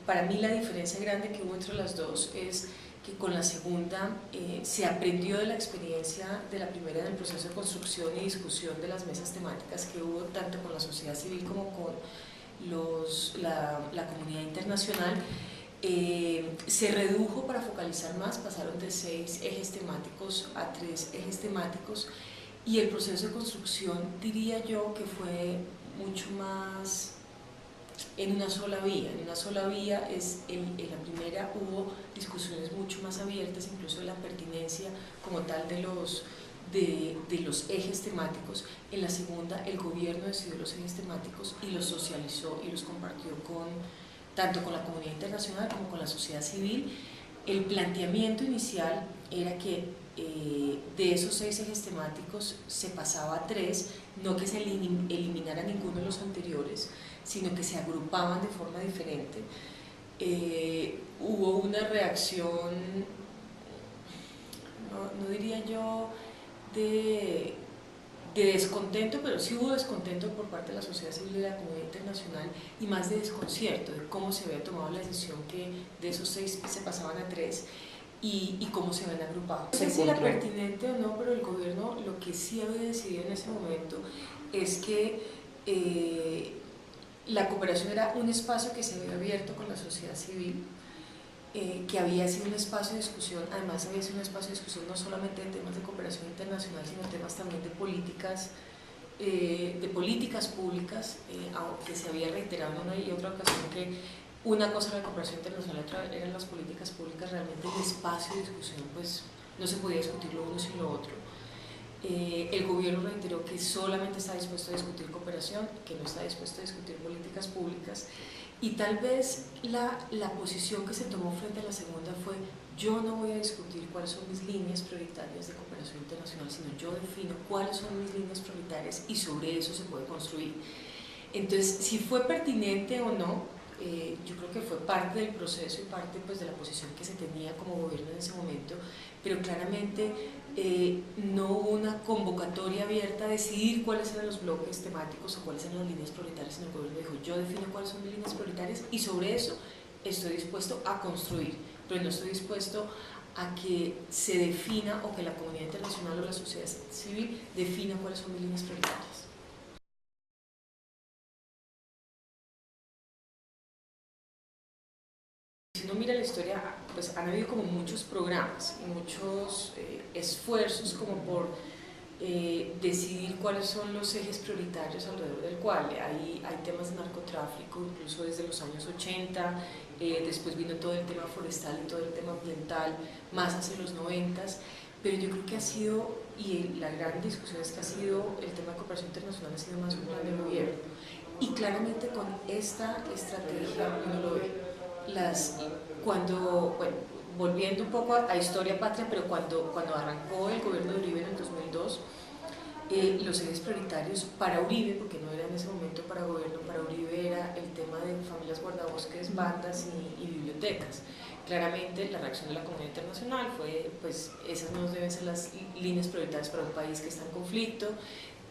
Para mí la diferencia grande que hubo entre las dos es que con la segunda se aprendió de la experiencia de la primera en el proceso de construcción y discusión de las mesas temáticas que hubo tanto con la sociedad civil como con la comunidad internacional. Se redujo para focalizar más, pasaron de 6 ejes temáticos a 3 ejes temáticos, y el proceso de construcción diría yo que fue mucho más en una sola vía. En una sola vía en la primera hubo discusiones mucho más abiertas, incluso de la pertinencia como tal de los ejes temáticos. En la segunda el gobierno decidió los ejes temáticos y los socializó y los compartió tanto con la comunidad internacional como con la sociedad civil. El planteamiento inicial era que de esos 6 ejes temáticos se pasaba a 3, no que se eliminara ninguno de los anteriores, sino que se agrupaban de forma diferente. Hubo una reacción, no diría yo de descontento, pero sí hubo descontento por parte de la sociedad civil y de la comunidad internacional, y más de desconcierto de cómo se había tomado la decisión que de esos 6 se pasaban a 3 y cómo se habían agrupado. No sé si era pertinente o no, pero el gobierno lo que sí había decidido en ese momento es que la cooperación era un espacio que se había abierto con la sociedad civil, que había sido un espacio de discusión. Además había sido un espacio de discusión no solamente de temas de cooperación internacional, sino temas también de políticas públicas, aunque se había reiterado en una y otra ocasión que una cosa era la cooperación internacional, otra eran las políticas públicas. Realmente el espacio de discusión pues no se podía discutir lo uno sin lo otro. El gobierno reiteró que solamente está dispuesto a discutir cooperación, que no está dispuesto a discutir políticas públicas, y tal vez la posición que se tomó frente a la segunda fue: yo no voy a discutir cuáles son mis líneas prioritarias de cooperación internacional, sino yo defino cuáles son mis líneas prioritarias y sobre eso se puede construir. Entonces, si fue pertinente o no, yo creo que fue parte del proceso y parte pues, de la posición que se tenía como gobierno en ese momento, pero claramente no hubo una convocatoria abierta a decidir cuáles eran los bloques temáticos o cuáles eran las líneas prioritarias, sino el gobierno dijo: yo defino cuáles son mis líneas prioritarias y sobre eso estoy dispuesto a construir, pero no estoy dispuesto a que se defina o que la comunidad internacional o la sociedad civil defina cuáles son mis líneas prioritarias. Si uno mira la historia, pues han habido como muchos programas y muchos esfuerzos como por decidir cuáles son los ejes prioritarios alrededor del cual. Hay temas de narcotráfico incluso desde los años 80, después vino todo el tema forestal y todo el tema ambiental más hacia los 90, pero yo creo que ha sido, y la gran discusión es que ha sido, el tema de cooperación internacional ha sido más un plan de gobierno, y claramente con esta estrategia uno lo ve. Volviendo un poco a historia patria, pero cuando arrancó el gobierno de Uribe en el 2002, los ejes prioritarios para Uribe, porque no era en ese momento para gobierno, para Uribe era el tema de familias guardabosques, bandas y bibliotecas. Claramente la reacción de la comunidad internacional fue: pues esas no deben ser las líneas prioritarias para un país que está en conflicto.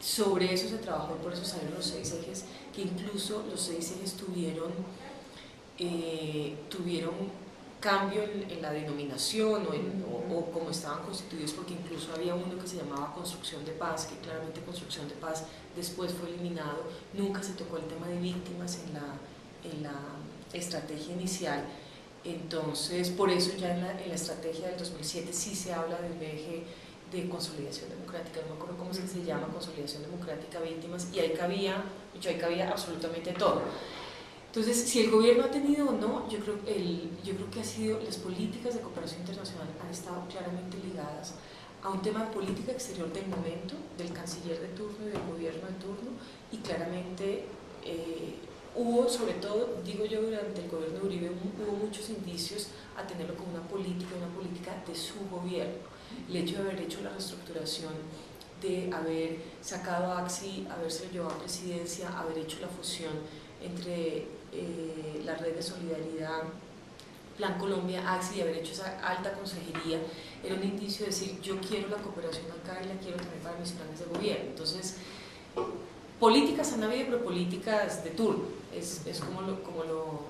Sobre eso se trabajó y por eso salieron los 6 ejes, que incluso los 6 ejes tuvieron cambio en la denominación o como estaban constituidos, porque incluso había uno que se llamaba construcción de paz, que claramente construcción de paz después fue eliminado. Nunca se tocó el tema de víctimas en la estrategia inicial. Entonces, por eso ya en la estrategia del 2007 sí se habla de un eje de consolidación democrática, no me acuerdo cómo se llama, consolidación democrática, víctimas, y ahí cabía absolutamente todo. Entonces, si el gobierno ha tenido o no, yo creo que ha sido, las políticas de cooperación internacional han estado claramente ligadas a un tema de política exterior del momento, del canciller de turno y del gobierno de turno, y claramente hubo, sobre todo, digo yo, durante el gobierno de Uribe, hubo muchos indicios a tenerlo como una política de su gobierno. El hecho de haber hecho la reestructuración, de haber sacado a AXI, haberse llevado a presidencia, haber hecho la fusión entre la red de solidaridad, Plan Colombia, AXI, y haber hecho esa alta consejería, era un indicio de decir: yo quiero la cooperación acá y la quiero también para mis planes de gobierno. Entonces, políticas han habido, pero políticas de turno, es como lo